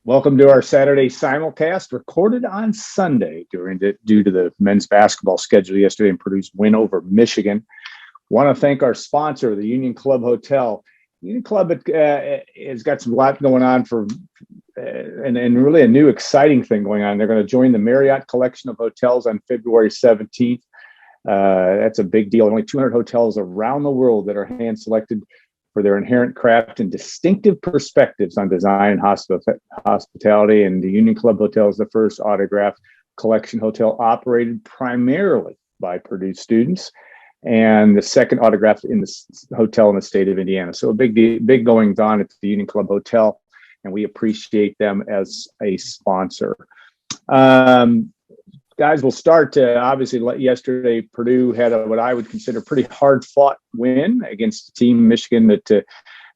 Welcome to our Saturday Simulcast, recorded on Sunday due to the men's basketball schedule yesterday and Purdue's win over Michigan. Want to thank our sponsor, the Union Club Hotel. Union Club has got some lot going on and really a new exciting thing going on. They're going to join the Marriott collection of hotels on February 17th. That's a big deal. Only 200 hotels around the world that are hand-selected for their inherent craft and distinctive perspectives on design and hospitality. And the Union Club Hotel is the first autograph collection hotel operated primarily by Purdue students, and the second autograph in the hotel in the state of Indiana. So a big goings on at the Union Club Hotel, and we appreciate them as a sponsor. Guys, we'll start. Obviously, yesterday, Purdue had what I would consider pretty hard-fought win against a team, Michigan, that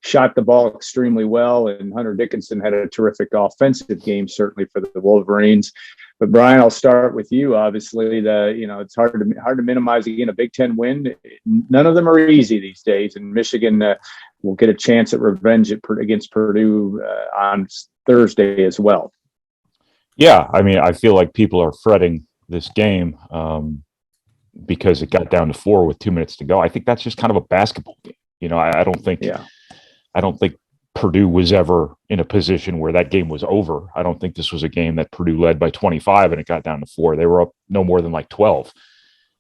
shot the ball extremely well, and Hunter Dickinson had a terrific offensive game, certainly for the Wolverines. But Brian, I'll start with you. Obviously, it's hard to minimize again a Big Ten win. None of them are easy these days, and Michigan will get a chance at revenge against Purdue on Thursday as well. Yeah, I mean, I feel like people are fretting this game because it got down to 4 with 2 minutes to go. I think that's just kind of a basketball game. You know, I don't think Purdue was ever in a position where that game was over. I don't think this was a game that Purdue led by 25 and it got down to 4. They were up no more than like 12.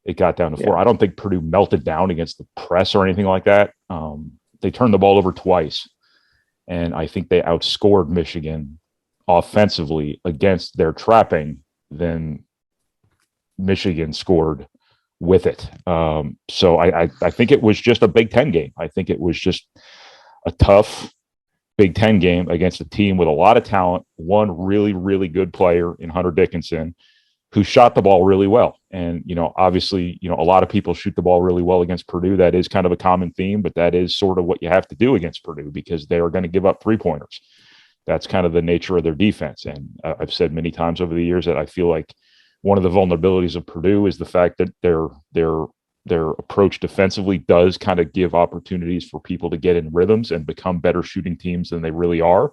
It got down to 4. I don't think Purdue melted down against the press or anything like that. They turned the ball over twice, and I think they outscored Michigan offensively against their trapping than Michigan scored with it. So I think it was just a Big Ten game. I think it was just a tough Big Ten game against a team with a lot of talent, one really, really good player in Hunter Dickinson, who shot the ball really well. And, obviously, a lot of people shoot the ball really well against Purdue. That is kind of a common theme, but that is sort of what you have to do against Purdue because they are going to give up three-pointers. That's kind of the nature of their defense. And I've said many times over the years that I feel like one of the vulnerabilities of Purdue is the fact that their approach defensively does kind of give opportunities for people to get in rhythms and become better shooting teams than they really are.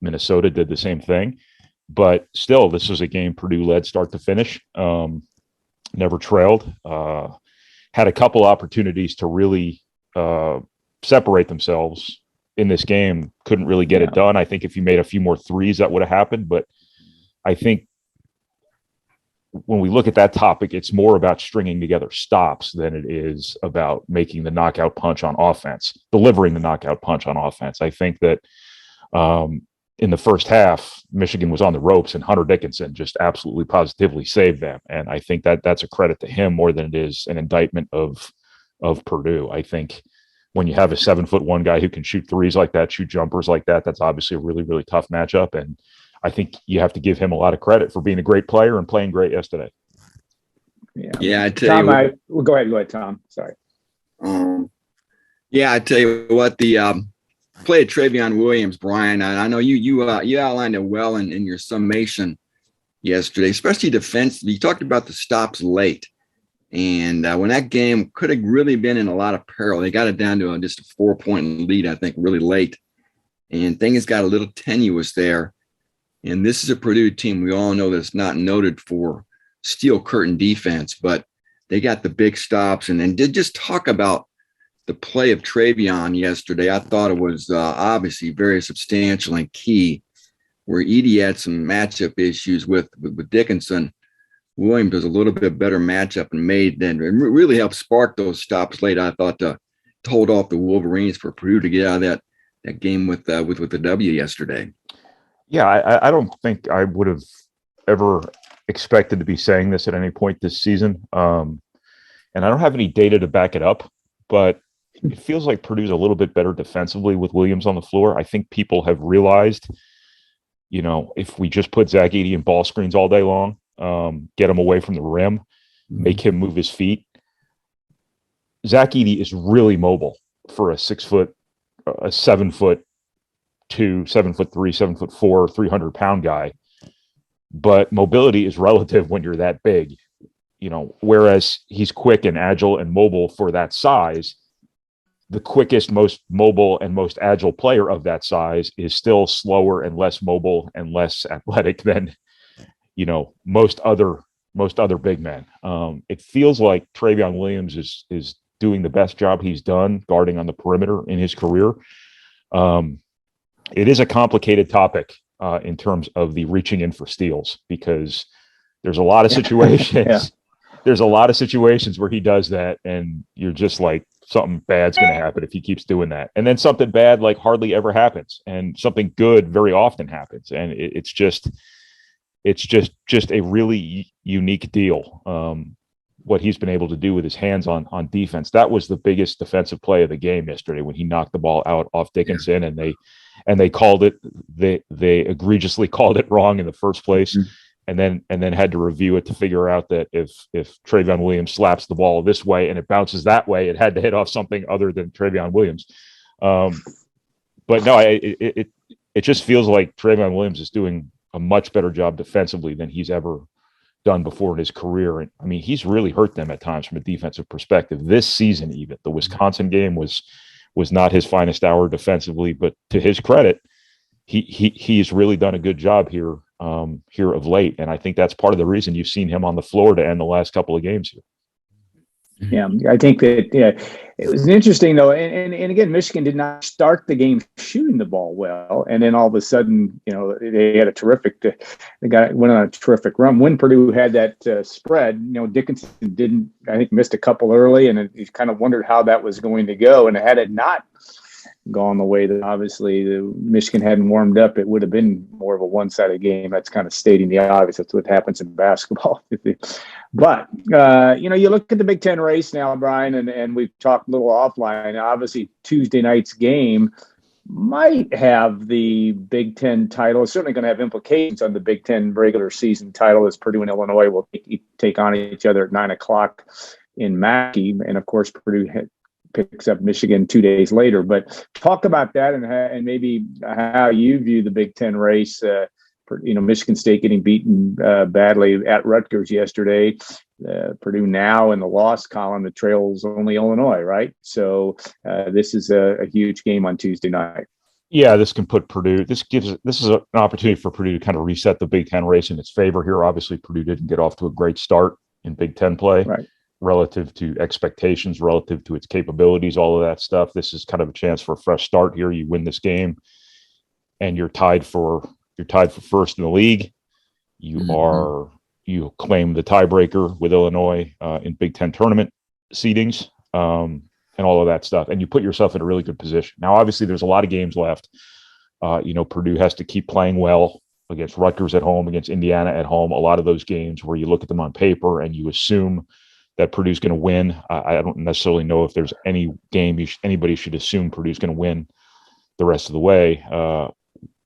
Minnesota did the same thing. But still, this was a game Purdue led start to finish, never trailed, had a couple opportunities to really separate themselves in this game, couldn't really get it done. I think if you made a few more threes, that would have happened. But I think when we look at that topic, it's more about stringing together stops than it is about making the knockout punch on offense, delivering the knockout punch on offense. I think that in the first half, Michigan was on the ropes and Hunter Dickinson just absolutely positively saved them. And I think that that's a credit to him more than it is an indictment of Purdue. I think when you have a 7'1" guy who can shoot threes like that, shoot jumpers like that, that's obviously a really, really tough matchup. And I think you have to give him a lot of credit for being a great player and playing great yesterday. Yeah. I tell Tom, you what, go ahead, Tom. Sorry. I tell you what, the play of Travion Williams, Brian, I know you outlined it well in your summation yesterday, especially defensively. You talked about the stops late. And when that game could have really been in a lot of peril, they got it down to just a 4-point lead, I think, really late. And things got a little tenuous there. And this is a Purdue team we all know that's not noted for steel curtain defense, but they got the big stops. And did just talk about the play of Travion yesterday. I thought it was obviously very substantial and key, where Edey had some matchup issues with Dickinson. Williams does a little bit better matchup and really helped spark those stops late. I thought to hold off the Wolverines for Purdue to get out of that game with the W yesterday. Yeah, I don't think I would have ever expected to be saying this at any point this season. And I don't have any data to back it up, but it feels like Purdue's a little bit better defensively with Williams on the floor. I think people have realized, if we just put Zach Edey in ball screens all day long, get him away from the rim, make him move his feet. Zach Edey is really mobile for a 7'2", 7'3", 7'4", 300-pound guy. But mobility is relative when you're that big, whereas he's quick and agile and mobile for that size. the quickest, most mobile, and most agile player of that size is still slower and less mobile and less athletic than, most other big men. It feels like Trevion Williams is doing the best job he's done guarding on the perimeter in his career. It is a complicated topic in terms of the reaching in for steals, because there's a lot of situations. Yeah. There's a lot of situations where he does that, and you're just like, something bad's going to happen if he keeps doing that. And then something bad like hardly ever happens, and something good very often happens. And it's just a really unique deal. What he's been able to do with his hands on defense. That was the biggest defensive play of the game yesterday, when he knocked the ball out off Dickinson, and they called it, they egregiously called it wrong in the first place. Mm-hmm. And then had to review it to figure out that if Trevion Williams slaps the ball this way and it bounces that way, it had to hit off something other than Trevion Williams. But no, it just feels like Trevion Williams is doing a much better job defensively than he's ever done before in his career. And I mean, he's really hurt them at times from a defensive perspective this season. Even the Wisconsin game was not his finest hour defensively, but to his credit, he's really done a good job here of late. And I think that's part of the reason you've seen him on the floor to end the last couple of games here. Yeah, I think that it was interesting though, and again, Michigan did not start the game shooting the ball well, and then all of a sudden, they had went on a terrific run. When Purdue had that spread, Dickinson missed a couple early, and you kind of wondered how that was going to go. And had it not gone the way that obviously the Michigan hadn't warmed up, it would have been more of a one-sided game. That's kind of stating the obvious. That's what happens in basketball. But, you look at the Big Ten race now, Brian, and we've talked a little offline. Obviously, Tuesday night's game might have the Big Ten title. It's certainly going to have implications on the Big Ten regular season title, as Purdue and Illinois will take on each other at 9:00 in Mackey. And, of course, Purdue picks up Michigan 2 days later. But talk about that and maybe how you view the Big Ten race. Michigan State getting beaten badly at Rutgers yesterday. Purdue now in the loss column, the trails only Illinois, right? So this is a huge game on Tuesday night. Yeah, this can put Purdue. This is an opportunity for Purdue to kind of reset the Big Ten race in its favor here. Obviously, Purdue didn't get off to a great start in Big Ten play. Right. Relative to expectations, relative to its capabilities, all of that stuff. This is kind of a chance for a fresh start here. You win this game, and you're tied for first in the league. You claim the tiebreaker with Illinois in Big Ten tournament seedings, and all of that stuff, and you put yourself in a really good position. Now, obviously, there's a lot of games left. Purdue has to keep playing well against Rutgers at home, against Indiana at home. A lot of those games where you look at them on paper and you assume that Purdue's going to win. I don't necessarily know if there's any game anybody should assume Purdue's going to win the rest of the way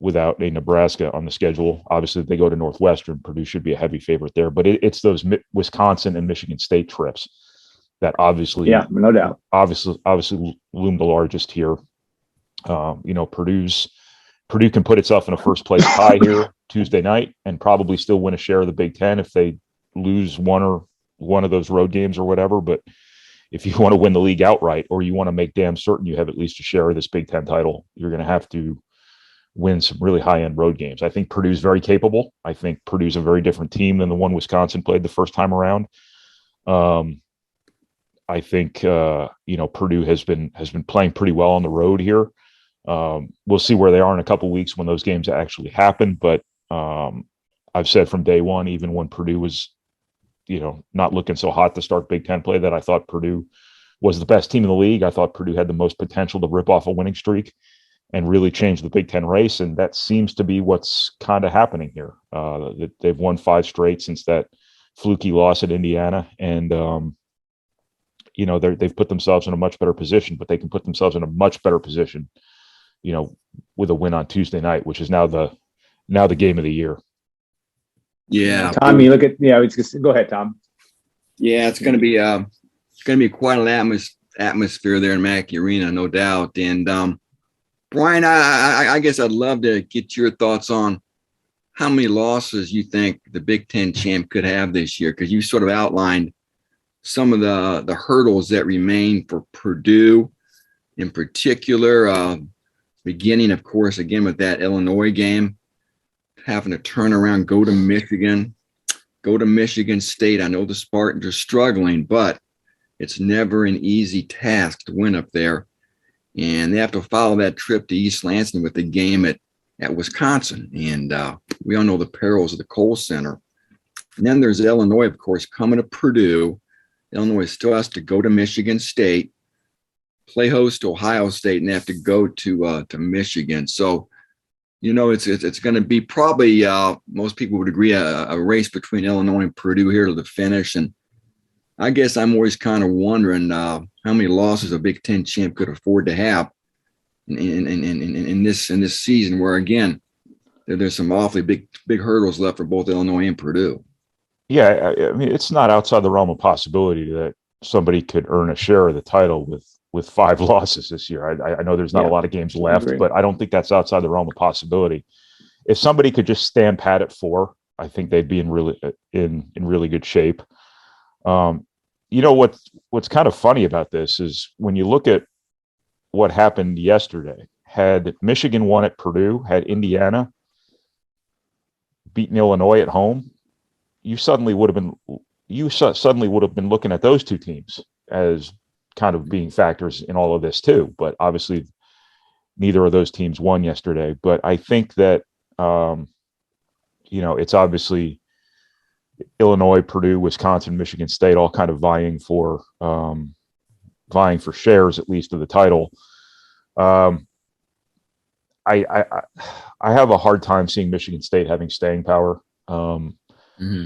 without a Nebraska on the schedule. Obviously, if they go to Northwestern, Purdue should be a heavy favorite there. But it's those Wisconsin and Michigan State trips that obviously, yeah, no doubt, obviously loom the largest here. Purdue can put itself in a first place tie here Tuesday night and probably still win a share of the Big Ten if they lose one of those road games or whatever. But if you want to win the league outright, or you want to make damn certain you have at least a share of this Big Ten title, you're going to have to win some really high-end road games. I think Purdue's very capable. I think Purdue's a very different team than the one Wisconsin played the first time around. I think Purdue has been playing pretty well on the road here. We'll see where they are in a couple of weeks when those games actually happen. But I've said from day one, even when Purdue was not looking so hot to start Big Ten play, that I thought Purdue was the best team in the league. I thought Purdue had the most potential to rip off a winning streak and really change the Big Ten race. And that seems to be what's kind of happening here. They've won 5 straight since that fluky loss at Indiana. And, they've put themselves in a much better position, but they can put themselves in a much better position, with a win on Tuesday night, which is now the game of the year. Yeah, Tom, you look at go ahead, Tom. Yeah, it's going to be quite an atmosphere there in Mackey Arena, no doubt. And Brian, I guess I'd love to get your thoughts on how many losses you think the Big Ten champ could have this year, because you sort of outlined some of the hurdles that remain for Purdue. in particular, beginning, of course, again with that Illinois game, having to turn around, go to Michigan State. I know the Spartans are struggling, but it's never an easy task to win up there. And they have to follow that trip to East Lansing with the game at Wisconsin. And we all know the perils of the Kohl Center. And then there's Illinois, of course, coming to Purdue. Illinois still has to go to Michigan State, play host to Ohio State, and they have to go to Michigan. So, it's going to be probably, most people would agree, a race between Illinois and Purdue here to the finish. And I guess I'm always kind of wondering how many losses a Big Ten champ could afford to have in this season, where again there's some awfully big hurdles left for both Illinois and Purdue. Yeah, I mean, it's not outside the realm of possibility that somebody could earn a share of the title with 5 losses this year. I know there's not a lot of games left, but I don't think that's outside the realm of possibility. If somebody could just stand pat at 4, I think they'd be in really good shape. What's kind of funny about this is when you look at what happened yesterday. Had Michigan won at Purdue, had Indiana beaten Illinois at home, you suddenly would have been looking at those 2 teams as kind of being factors in all of this too. But obviously, neither of those teams won yesterday. But I think that it's obviously Illinois, Purdue, Wisconsin, Michigan State, all kind of vying for shares at least of the title. I have a hard time seeing Michigan State having staying power.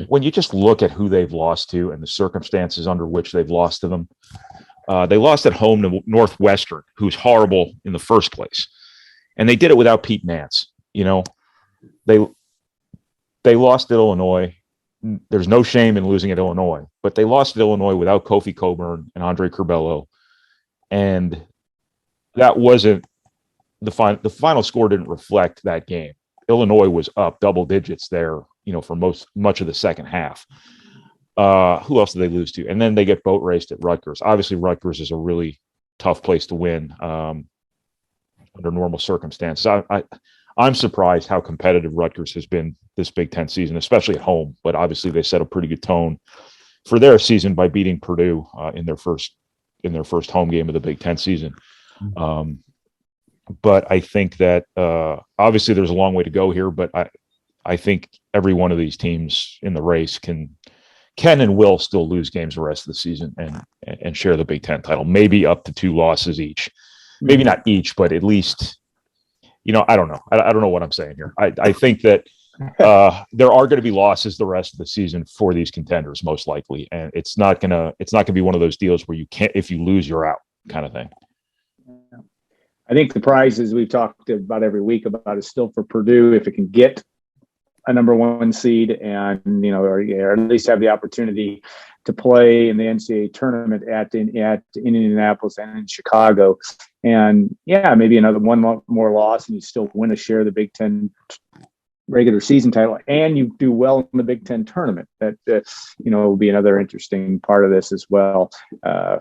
When you just look at who they've lost to and the circumstances under which they've lost to them, they lost at home to Northwestern, who's horrible in the first place, and they did it without Pete Nance. They lost at Illinois. There's no shame in losing at Illinois, but they lost at Illinois without Kofi Coburn and Andre Curbelo. And that wasn't the final score didn't reflect that game. Illinois was up double digits there, for much of the second half. Who else did they lose to? And then they get boat raced at Rutgers. Obviously, Rutgers is a really tough place to win under normal circumstances. I'm surprised how competitive Rutgers has been this Big Ten season, especially at home. But obviously, they set a pretty good tone for their season by beating Purdue in their first home game of the Big Ten season. But I think that obviously there's a long way to go here. But I think every one of these teams in the race can and will still lose games the rest of the season and share the Big Ten title. Maybe up to 2 losses each. Maybe not each, but at least. I don't know. I don't know what I'm saying here. I think that there are going to be losses the rest of the season for these contenders, most likely, and it's not gonna be one of those deals where you can't. If you lose, you're out, kind of thing. I think the prizes we've talked about every week about is still for Purdue if it can get a number 1 seed and or at least have the opportunity to play in the NCAA tournament at Indianapolis and in Chicago. And maybe another 1 more loss and you still win a share of the Big Ten regular season title and you do well in the Big Ten tournament. That will be another interesting part of this as well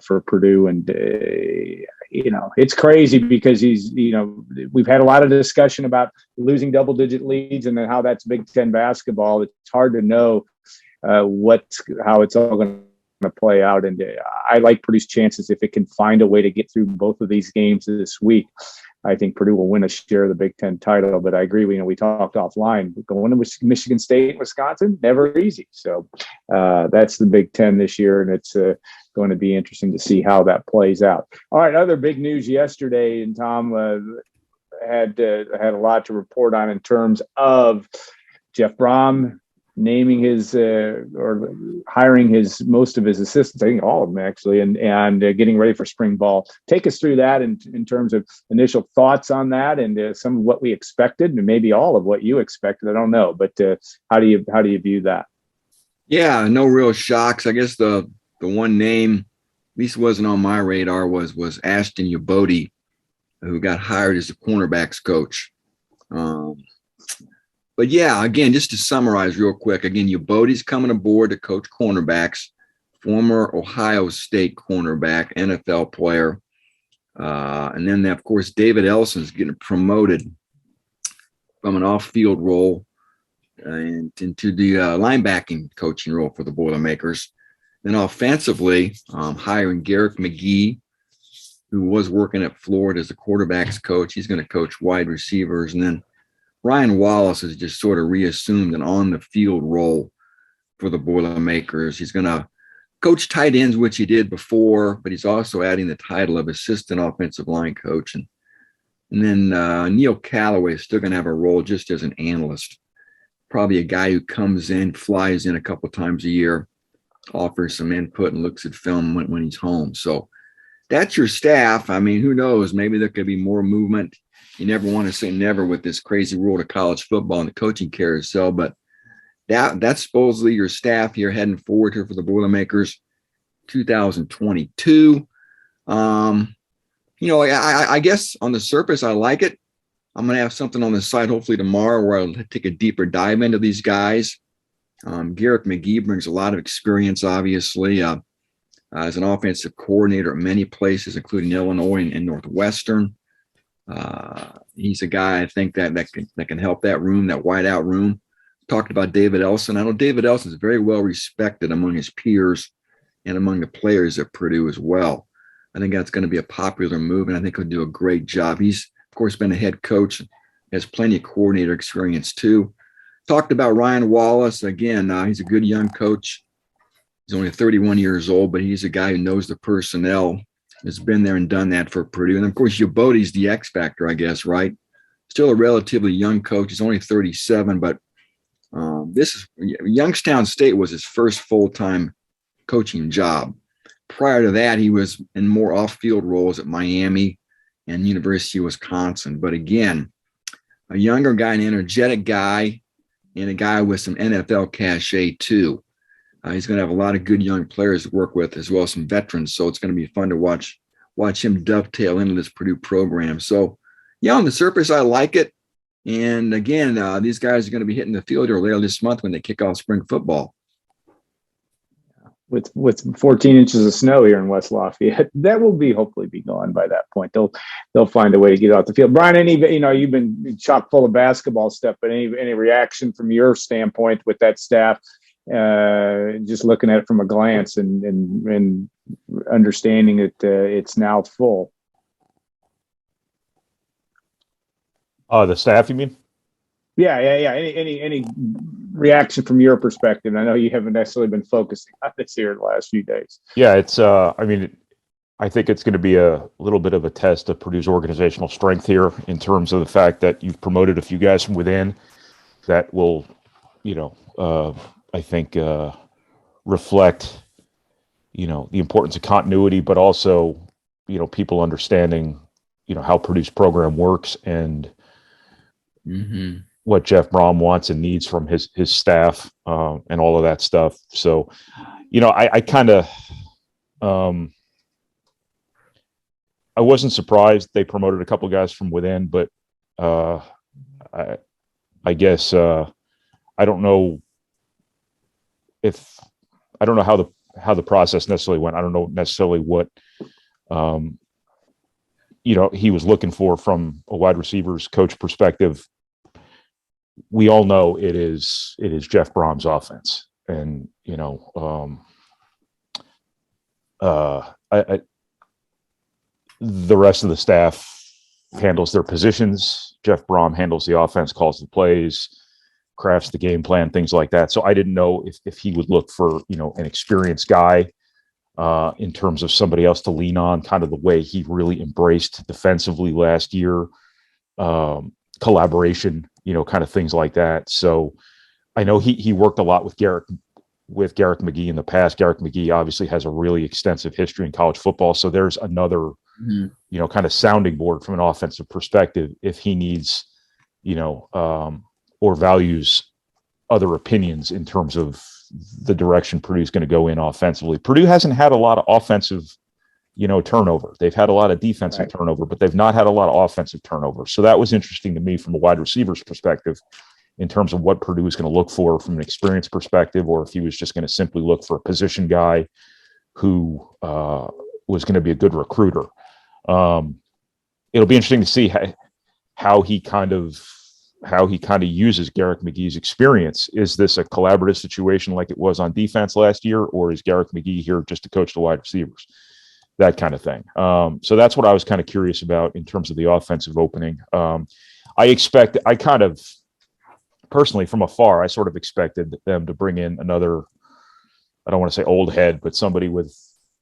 for Purdue. And it's crazy because we've had a lot of discussion about losing double-digit leads and then how that's Big Ten basketball. It's hard to know how it's all going to play out. And I like Purdue's chances if it can find a way to get through both of these games this week. I think Purdue will win a share of the Big Ten title. But I agree. We talked offline. Going to Michigan State, Wisconsin, never easy. So that's the Big Ten this year, and it's going to be interesting to see how that plays out. All right, other big news yesterday, and Tom had a lot to report on in terms of Jeff Brom naming his or hiring most of his assistants, I think all of them actually, and getting ready for spring ball. Take us through that in terms of initial thoughts on that and some of what we expected and maybe all of what you expected. I don't know, but how do you view that? Yeah, no real shocks. I guess the one name, at least wasn't on my radar, was Ashton Yabodi, who got hired as the cornerbacks coach. But yeah, again, just to summarize real quick, again, Yabodi's coming aboard to coach cornerbacks, former Ohio State cornerback, NFL player. And then, of course, David Elson's getting promoted from an off-field role and into the linebacking coaching role for the Boilermakers. Then offensively, hiring Garrick McGee, who was working at Florida as a quarterbacks coach. He's going to coach wide receivers. And then Ryan Wallace has just sort of reassumed an on-the-field role for the Boilermakers. He's going to coach tight ends, which he did before, but he's also adding the title of assistant offensive line coach. And then Neil Callaway is still going to have a role just as an analyst, probably a guy who comes in, flies in a couple times a year, offers some input and looks at film when he's home. So that's your staff. I mean, who knows? Maybe there could be more movement. You never want to say never with this crazy world of college football and the coaching carousel, but that's supposedly your staff here heading forward here for the Boilermakers 2022. I guess on the surface, I like it. I'm going to have something on the side hopefully tomorrow where I'll take a deeper dive into these guys. Garrick McGee brings a lot of experience, obviously, as an offensive coordinator at many places, including Illinois and Northwestern. He's a guy I think that can help that room, that wideout room. Talked about David Elson. I know David Elson is very well respected among his peers and among the players at Purdue as well. I think that's going to be a popular move, and I think he'll do a great job. He's, of course, been a head coach, has plenty of coordinator experience too. Talked about Ryan Wallace. Again, he's a good young coach. He's only 31 years old, but he's a guy who knows the personnel, has been there and done that for Purdue. And, of course, Yabote's the X factor, right? Still a relatively young coach. He's only 37, but Youngstown State was his first full-time coaching job. Prior to that, he was in more off-field roles at Miami and University of Wisconsin. But again, a younger guy, an energetic guy, and a guy with some NFL cachet too. He's going to have a lot of good young players to work with, as well as some veterans. So it's going to be fun to watch him dovetail into this Purdue program. So, yeah, on the surface, I like it. And again, these guys are going to be hitting the field here later this month when they kick off spring football. With 14 inches of snow here in West Lafayette, that will hopefully be gone by that point. They'll find a way to get out the field. Brian, you've been chock full of basketball stuff, but any reaction from your standpoint with that staff, just looking at it from a glance and understanding that it's now full? The staff, you mean? Yeah. Any reaction from your perspective? I know you haven't necessarily been focusing on this here the last few days. Yeah, it's. I think it's going to be a little bit of a test of Purdue's organizational strength here in terms of the fact that you've promoted a few guys from within that will, I think reflect, the importance of continuity, but also, people understanding, how Purdue's program works and. Mm-hmm. What Jeff Brom wants and needs from his staff and all of that stuff. So, I kind of, I wasn't surprised they promoted a couple of guys from within, but I guess I don't know how the process necessarily went. I don't know necessarily what he was looking for from a wide receivers coach perspective. We all know it is Jeff Brom's offense, and the rest of the staff handles their positions. Jeff Brom handles the offense, calls the plays, crafts the game plan, things like that. So I didn't know if he would look for an experienced guy in terms of somebody else to lean on, kind of the way he really embraced defensively last year, collaboration, kind of things like that. So I know he worked a lot with Garrick McGee in the past. Garrick McGee obviously has a really extensive history in college football. So there's another, kind of sounding board from an offensive perspective if he needs, or values other opinions in terms of the direction Purdue's going to go in offensively. Purdue hasn't had a lot of offensive, turnover. They've had a lot of defensive turnover, but they've not had a lot of offensive turnover. So that was interesting to me from a wide receiver's perspective in terms of what Purdue is going to look for from an experience perspective, or if he was just going to simply look for a position guy who was going to be a good recruiter. It'll be interesting to see how he kind of uses Garrick McGee's experience. Is this a collaborative situation like it was on defense last year, or is Garrick McGee here just to coach the wide receivers? That kind of thing. So that's what I was kind of curious about in terms of the offensive opening. I kind of personally from afar, I sort of expected them to bring in another, I don't want to say old head, but somebody with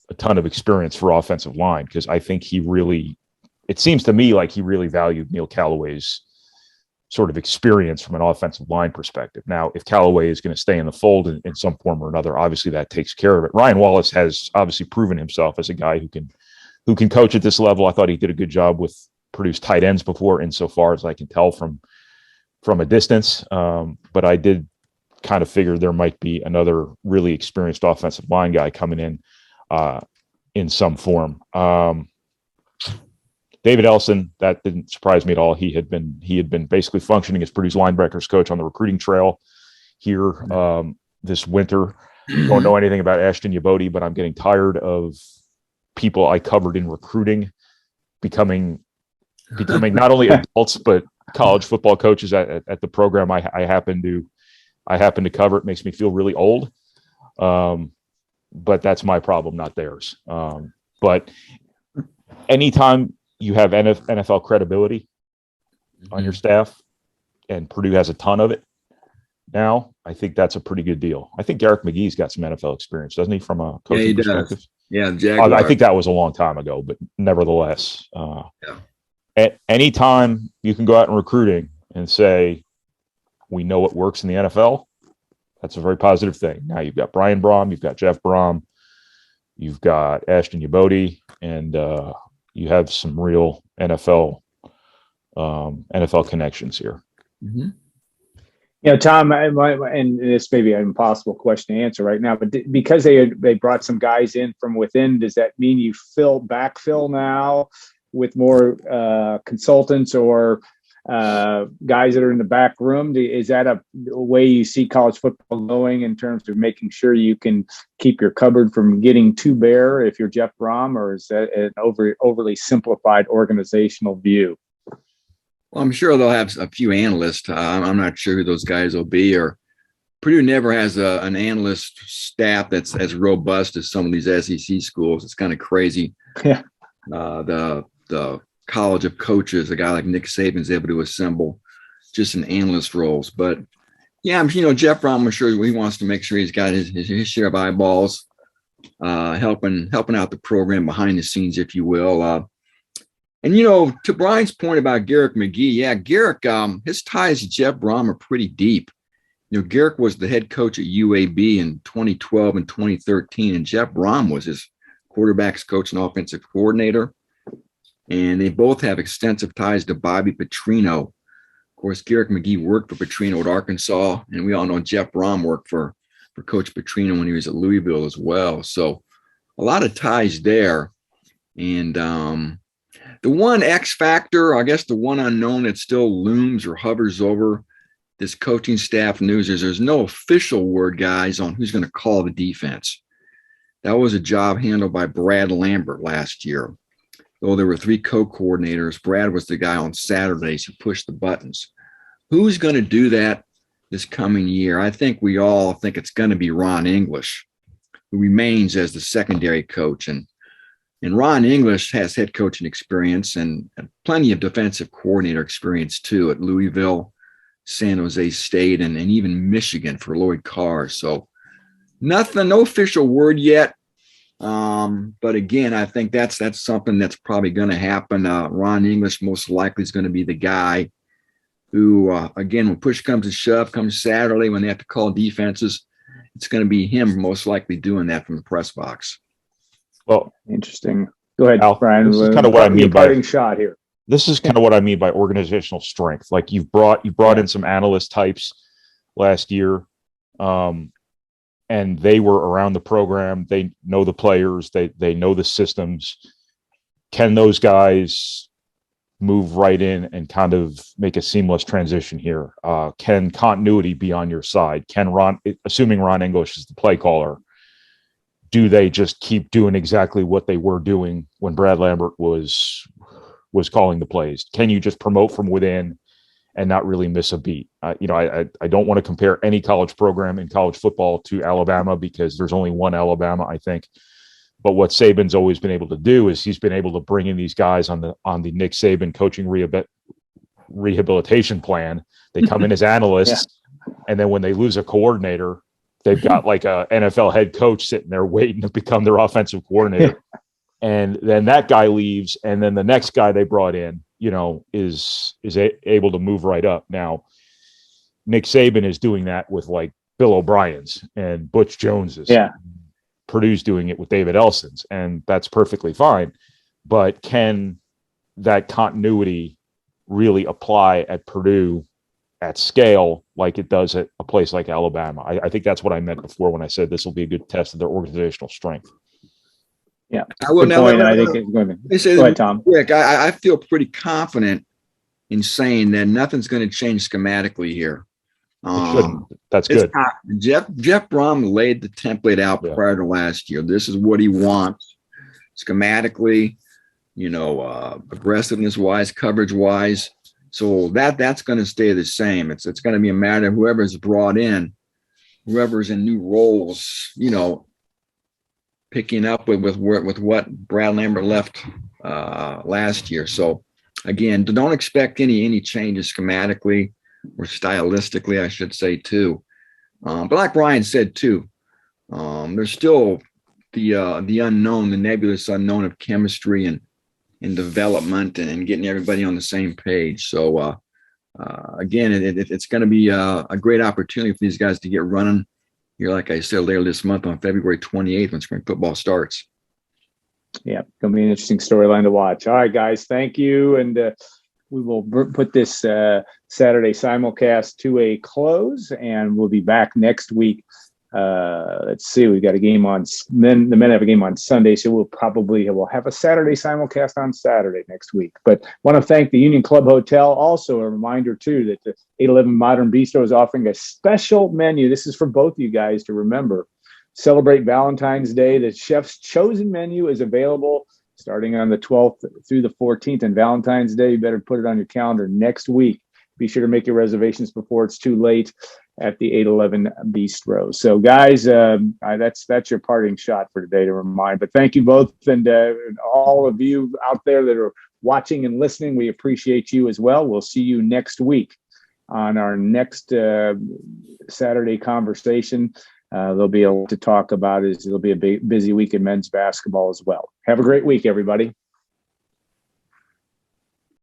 a ton of experience for offensive line, because I think it seems to me like he really valued Neil Callaway's sort of experience from an offensive line perspective. Now, if Callaway is going to stay in the fold in some form or another, obviously that takes care of it. Ryan Wallace has obviously proven himself as a guy who can coach at this level. I thought he did a good job with Purdue's tight ends before, insofar as I can tell from a distance. But I did kind of figure there might be another really experienced offensive line guy coming in some form. David Ellison, that didn't surprise me at all. He had been basically functioning as Purdue's linebackers coach on the recruiting trail here this winter. Don't know anything about Ashton Yabodi, but I'm getting tired of people I covered in recruiting becoming not only adults but college football coaches at the program I happen to cover. It makes me feel really old, but that's my problem, not theirs. But anytime you have NFL credibility on your staff, and Purdue has a ton of it now, I think that's a pretty good deal. I think Garrick McGee's got some NFL experience, doesn't he, from a coaching perspective? Yeah, Jaguar. I think that was a long time ago, but nevertheless, at any time you can go out in recruiting and say, we know what works in the NFL, that's a very positive thing. Now you've got Brian Brom, you've got Jeff Brom, you've got Ashton Yabodi, and you have some real NFL connections here. Mm-hmm. Tom, and this may be an impossible question to answer right now, but because they brought some guys in from within, does that mean you backfill now with more consultants or guys that are in the back room? Is that a way you see college football going in terms of making sure you can keep your cupboard from getting too bare if you're Jeff Brom, or is that an overly simplified organizational view? Well, I'm sure they'll have a few analysts. I'm not sure who those guys will be. Or Purdue never has an analyst staff that's as robust as some of these SEC schools. It's kind of crazy. Yeah. The college of coaches, a guy like Nick Saban is able to assemble just in analyst roles. But yeah, Jeff Brom, I'm sure he wants to make sure he's got his share of eyeballs, helping out the program behind the scenes, if you will. And to Brian's point about Garrick McGee, Garrick, his ties to Jeff Brom are pretty deep. Garrick was the head coach at UAB in 2012 and 2013, and Jeff Brom was his quarterbacks coach and offensive coordinator. And they both have extensive ties to Bobby Petrino. Of course, Garrick McGee worked for Petrino at Arkansas, and we all know Jeff Brom worked for Coach Petrino when he was at Louisville as well. So a lot of ties there. And the one X factor, I guess the one unknown that still looms or hovers over this coaching staff news is there's no official word, guys, on who's going to call the defense. That was a job handled by Brad Lambert last year. Though there were 3 co-coordinators, Brad was the guy on Saturdays who pushed the buttons. Who's going to do that this coming year? I think we all think it's going to be Ron English, who remains as the secondary coach. And Ron English has head coaching experience and plenty of defensive coordinator experience too at Louisville, San Jose State, and even Michigan for Lloyd Carr. So no official word yet. But again, I think that's something that's probably going to happen. Ron English most likely is going to be the guy who, again, when push comes to shove, comes Saturday when they have to call defenses, it's going to be him most likely doing that from the press box. Well, interesting. Go ahead, Al, Brian. This is kind of what I mean by shot here. This is kind of what I mean by organizational strength. Like you brought in some analyst types last year. And they were around the program. They know the players. They know the systems. Can those guys move right in and kind of make a seamless transition here? Can continuity be on your side? Can assuming Ron English is the play caller, do they just keep doing exactly what they were doing when Brad Lambert was calling the plays? Can you just promote from within and not really miss a beat? I don't want to compare any college program in college football to Alabama because there's only one Alabama, I think. But what Saban's always been able to do is he's been able to bring in these guys on the Nick Saban coaching rehabilitation plan. They come in as analysts, and then when they lose a coordinator, they've got like a NFL head coach sitting there waiting to become their offensive coordinator. And then that guy leaves, and then the next guy they brought in, is able to move right up. Now, Nick Saban is doing that with like Bill O'Brien's and Butch Jones's. Yeah. Purdue's doing it with David Elson's, and that's perfectly fine. But can that continuity really apply at Purdue at scale like it does at a place like Alabama? I think that's what I meant before when I said this will be a good test of their organizational strength. Yeah, I will now. I think it's going to. Go ahead, Tom. Rick, I feel pretty confident in saying that nothing's going to change schematically here. It shouldn't. That's good. Jeff Brom laid the template out prior to last year. This is what he wants schematically, aggressiveness wise, coverage wise. So that's going to stay the same. It's going to be a matter of whoever's brought in, whoever's in new roles, picking up with what Brad Lambert left last year. So again, don't expect any changes schematically or stylistically, I should say too. But like Brian said too, there's still the unknown, the nebulous unknown of chemistry and development and getting everybody on the same page. So again, it's going to be a great opportunity for these guys to get running here, like I said, later this month on February 28th when spring football starts. Yeah, going to be an interesting storyline to watch. All right, guys, thank you. And we will put this Saturday simulcast to a close, and we'll be back next week. Let's see, we've got a game on the men have a game on Sunday, so we'll have a Saturday simulcast on Saturday next week. But want to thank the Union Club Hotel. Also, a reminder too that the 811 Modern Bistro is offering a special menu. This is for both of you guys to remember. Celebrate Valentine's Day. The chef's chosen menu is available starting on the 12th through the 14th, and Valentine's Day. You better put it on your calendar next week. Be sure to make your reservations before it's too late at the 811 Bistro. So, guys, that's your parting shot for today to remind. But thank you both, and all of you out there that are watching and listening. We appreciate you as well. We'll see you next week on our next Saturday conversation. There'll be a lot to talk about. It'll be a busy week in men's basketball as well. Have a great week, everybody.